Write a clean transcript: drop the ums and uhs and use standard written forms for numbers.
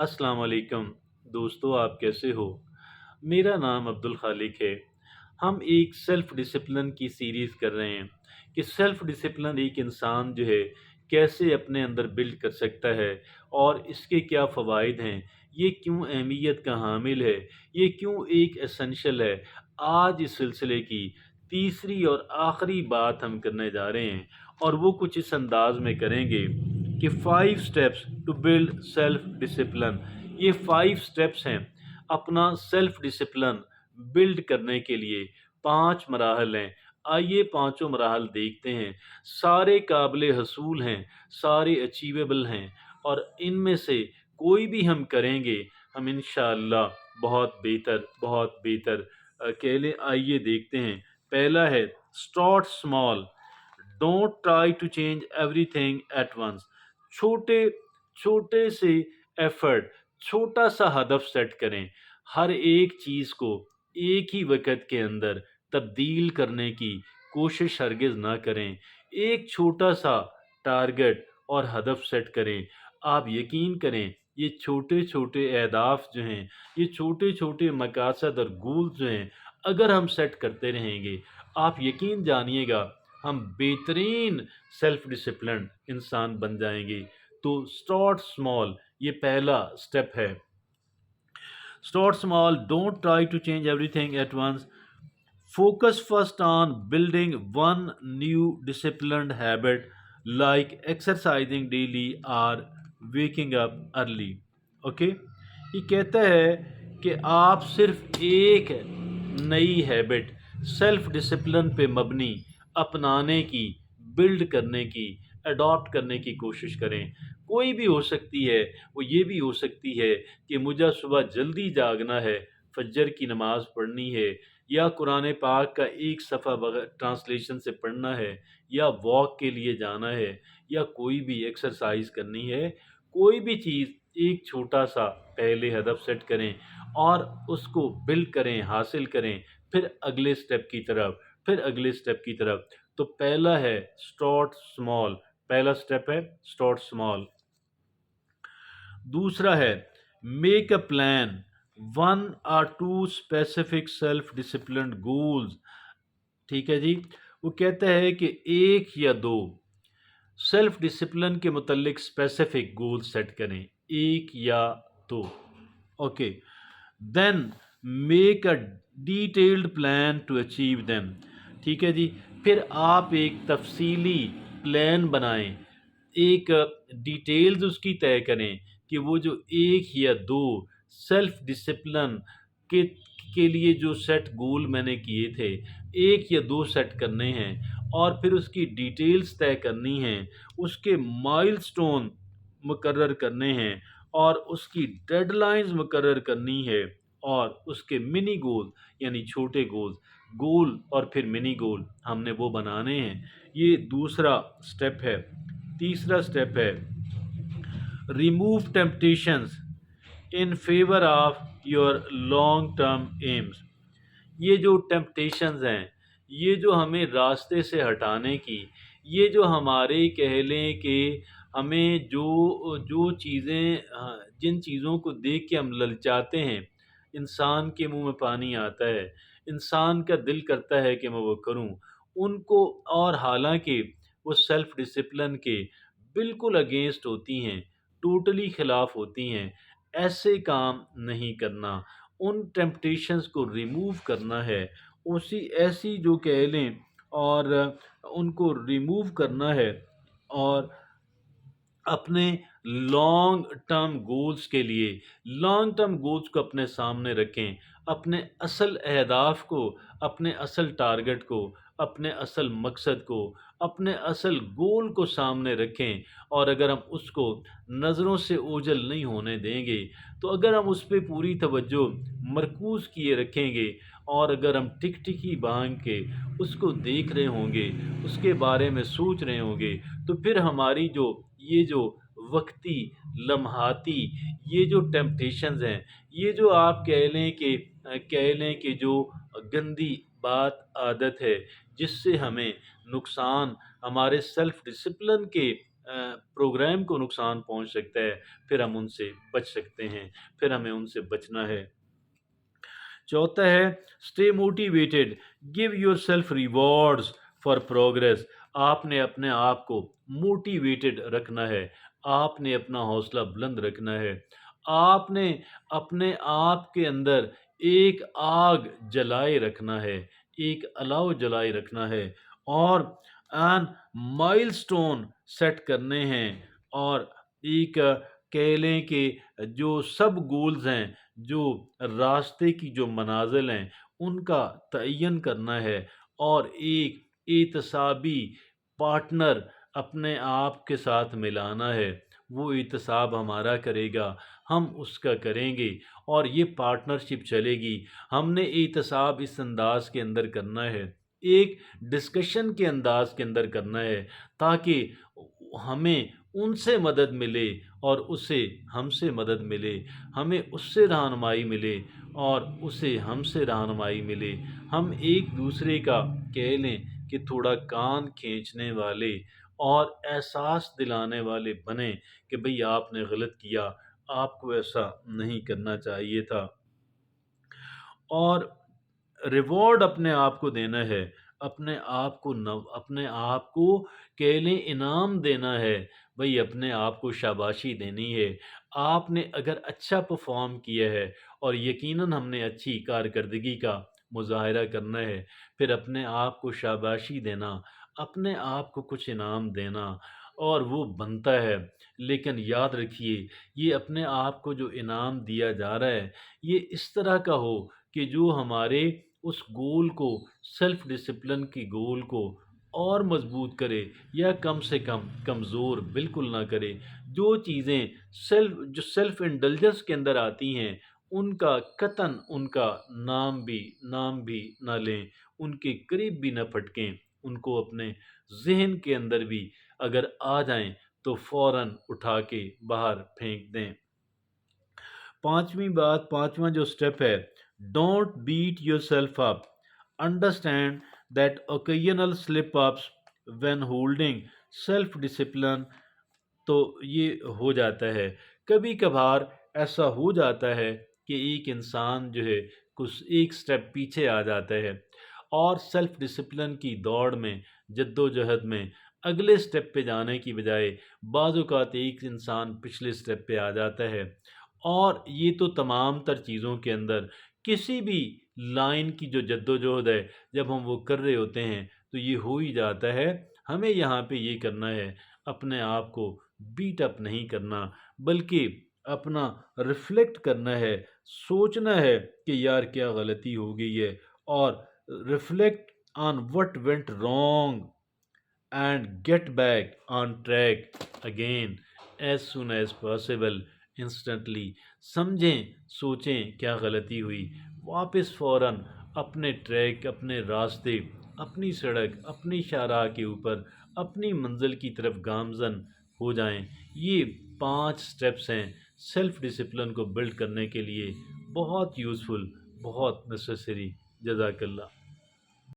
अस्सलाम वालेकुम दोस्तों, आप कैसे हो? मेरा नाम अब्दुल खालिक है। हम एक सेल्फ डिसिप्लिन की सीरीज़ कर रहे हैं कि सेल्फ डिसिप्लिन एक इंसान जो है कैसे अपने अंदर बिल्ड कर सकता है और इसके क्या फ़वाइद हैं, ये क्यों अहमियत का हामिल है, ये क्यों एक एसेंशियल है। आज इस सिलसिले की तीसरी और आखिरी बात हम करने जा रहे हैं और वो कुछ इस अंदाज में करेंगे कि 5 steps to build self discipline. ये 5 स्टेप्स हैं अपना सेल्फ डिसिप्लिन बिल्ड करने के लिए। 5 मराहल हैं। आइए पाँचों मराहल देखते हैं। सारे काबिल हसूल हैं, सारे अचीवेबल हैं और इनमें से कोई भी हम करेंगे, हम इंशाअल्लाह बहुत बेहतर कह लें। आइए देखते हैं। पहला है start small, don't try to change everything at once. छोटे छोटे से एफर्ट, छोटा सा हदफ सेट करें। हर एक चीज़ को एक ही वक़्त के अंदर तब्दील करने की कोशिश हरगिज़ ना करें। एक छोटा सा टारगेट और हदफ सेट करें। आप यकीन करें, ये छोटे-छोटे अहदाफ जो हैं, ये छोटे-छोटे मकासद और गोल्स जो हैं, अगर हम सेट करते रहेंगे, आप यकीन जानिएगा हम बेहतरीन सेल्फ डिसिप्लिन इंसान बन जाएंगे। तो स्टार्ट स्मॉल, ये पहला स्टेप है। Start small, don't try to change everything at once. Focus first on building one new disciplined habit like exercising daily or waking up early. Okay, ये कहता है कि आप सिर्फ एक नई हैबिट सेल्फ डिसिप्लिन पे मबनी अपनाने की, बिल्ड करने की, अडॉप्ट करने की कोशिश करें। कोई भी हो सकती है। वो ये भी हो सकती है कि मुझे सुबह जल्दी जागना है, फज्र की नमाज़ पढ़नी है, या कुरान पाक का एक सफ़ा बगैर ट्रांसलेशन से पढ़ना है, या वॉक के लिए जाना है, या कोई भी एक्सरसाइज करनी है। कोई भी चीज़ एक छोटा सा पहले हदफ सेट करें और उसको बिल्ड करें, हासिल करें, फिर अगले स्टेप की तरफ, फिर अगले स्टेप की तरफ। तो पहला है स्टार्ट स्मॉल, पहला स्टेप है स्टार्ट स्मॉल। दूसरा है make a plan, one or two specific self discipline goals. ठीक है जी। वो कहता है कि एक या दो सेल्फ डिसिप्लिन के मुतल्लिक स्पेसिफिक गोल सेट करें, एक या दो। Okay, then make a detailed plan to achieve them. ठीक है जी। फिर आप एक तफसीली प्लान बनाएं, एक डिटेल्स उसकी तय करें कि वो जो एक या दो सेल्फ डिसिप्लिन के के लिए जो सेट गोल मैंने किए थे, एक या दो सेट करने हैं और फिर उसकी डिटेल्स तय करनी हैं, उसके माइलस्टोन मुकर्रर करने हैं और उसकी डेडलाइंस मुकर्रर करनी है और उसके मिनी गोल यानी छोटे गोल और फिर मिनी गोल हमने वो बनाने हैं। ये दूसरा स्टेप है। तीसरा स्टेप है remove temptations in favour of your long term AIIMS. ये जो टेम्पटेशंस हैं, ये जो हमें रास्ते से हटाने की, ये जो हमारे कह लें कि हमें जो जो चीज़ें जिन चीज़ों को देख के हम ललचाते हैं, इंसान के मुंह में पानी आता है, इंसान का दिल करता है कि मैं वो करूं उनको, और हालांकि वो सेल्फ डिसिप्लिन के बिल्कुल अगेंस्ट होती हैं, टोटली खिलाफ होती हैं। ऐसे काम नहीं करना, उन टेम्पटेशंस को रिमूव करना है। उसी ऐसी जो कह लें और उनको रिमूव करना है और अपने लॉन्ग टर्म गोल्स के लिए लॉन्ग टर्म गोल्स को अपने सामने रखें। अपने असल अहदाफ को, अपने असल टारगेट को, अपने असल मकसद को, अपने असल गोल को सामने रखें और अगर हम उसको नज़रों से ओझल नहीं होने देंगे, तो अगर हम उस पे पूरी तवज्जो मरकूज़ किए रखेंगे और अगर हम टिक-टिकी बाँध के उसको देख रहे होंगे, उसके बारे में सोच रहे होंगे, तो फिर हमारी ये जो वक्ती, लम्हाती ये जो टेम्पटेशंस हैं, ये जो आप कह लें कि जो गंदी आदत है, जिससे हमें नुकसान, हमारे सेल्फ डिसिप्लिन के پروگرام کو نقصان پہنچ سکتا ہے، پھر ہم ان سے بچ سکتے ہیں، پھر ہمیں ان سے بچنا ہے۔ چوتھا ہے stay motivated, give your self rewards for progress. آپ نے اپنے آپ کو موٹیویٹڈ رکھنا ہے، آپ نے اپنا حوصلہ بلند رکھنا ہے، آپ نے اپنے آپ کے اندر ایک آگ جلائے رکھنا ہے، ایک الاؤ جلائے رکھنا ہے، اور این مائل سٹون سیٹ کرنے ہیں، اور ایک کہہ لیں کہ جو سب گولز ہیں، جو راستے کی جو منازل ہیں، ان کا تعین کرنا ہے، اور ایک احتسابی پارٹنر اپنے آپ کے ساتھ ملانا ہے۔ وہ احتساب ہمارا کرے گا، ہم اس کا کریں گے، اور یہ پارٹنرشپ چلے گی۔ ہم نے احتساب اس انداز کے اندر کرنا ہے، ایک ڈسکشن کے انداز کے اندر کرنا ہے، تاکہ ہمیں ان سے مدد ملے اور اسے ہم سے مدد ملے، ہمیں اس سے رہنمائی ملے اور اسے ہم سے رہنمائی ملے۔ ہم ایک دوسرے کا کہہ لیں کہ تھوڑا کان کھینچنے والے اور احساس دلانے والے بنیں کہ بھئی آپ نے غلط کیا، آپ کو ایسا نہیں کرنا چاہیے تھا، اور ریوارڈ اپنے آپ کو دینا ہے، اپنے آپ کو اپنے آپ کو کہہ لیں انعام دینا ہے، بھئی اپنے آپ کو شاباشی دینی ہے۔ آپ نے اگر اچھا پرفارم کیا ہے، اور یقیناً ہم نے اچھی کارکردگی کا مظاہرہ کرنا ہے، پھر اپنے آپ کو شاباشی دینا، اپنے آپ کو کچھ انعام دینا، اور وہ بنتا ہے۔ لیکن یاد رکھیے، یہ اپنے آپ کو جو انعام دیا جا رہا ہے، یہ اس طرح کا ہو کہ جو ہمارے اس گول کو، سیلف ڈسپلن کی گول کو اور مضبوط کرے، یا کم سے کم کمزور بالکل نہ کرے۔ جو چیزیں جو سیلف انڈلجنس کے اندر آتی ہیں، ان کا قطعاً ان کا نام بھی نہ لیں، ان کے قریب بھی نہ پھٹکیں، ان کو اپنے ذہن کے اندر بھی اگر آ جائیں تو فوراً اٹھا کے باہر پھینک دیں۔ پانچواں جو اسٹیپ ہے، don't beat yourself up, understand that occasional slip ups when holding self discipline. تو یہ ہو جاتا ہے، کبھی کبھار ایسا ہو جاتا ہے کہ ایک انسان جو ہے کچھ ایک سٹیپ پیچھے آ جاتا ہے، اور سیلف ڈسپلن کی دوڑ میں، جد و جہد میں، اگلے سٹیپ پہ جانے کی بجائے بعض اوقات ایک انسان پچھلے سٹیپ پہ آ جاتا ہے۔ اور یہ تو تمام تر چیزوں کے اندر، کسی بھی لائن کی جو جد و جہد ہے، جب ہم وہ کر رہے ہوتے ہیں تو یہ ہو ہی جاتا ہے۔ ہمیں یہاں پہ یہ کرنا ہے، اپنے آپ کو بیٹ اپ نہیں کرنا، بلکہ اپنا ریفلیکٹ کرنا ہے، سوچنا ہے کہ یار کیا غلطی ہو گئی ہے، اور reflect on what went wrong and get back on track again as soon as possible, instantly. سمجھیں، سوچیں کیا غلطی ہوئی، واپس فوراً اپنے ٹریک، اپنے راستے، اپنی سڑک، اپنی شاہراہ کے اوپر، اپنی منزل کی طرف گامزن ہو جائیں۔ یہ 5 سٹیپس ہیں سیلف ڈسپلن کو بلڈ کرنے کے لیے، بہت یوزفل، بہت نیسیسری۔ جزاک اللہ۔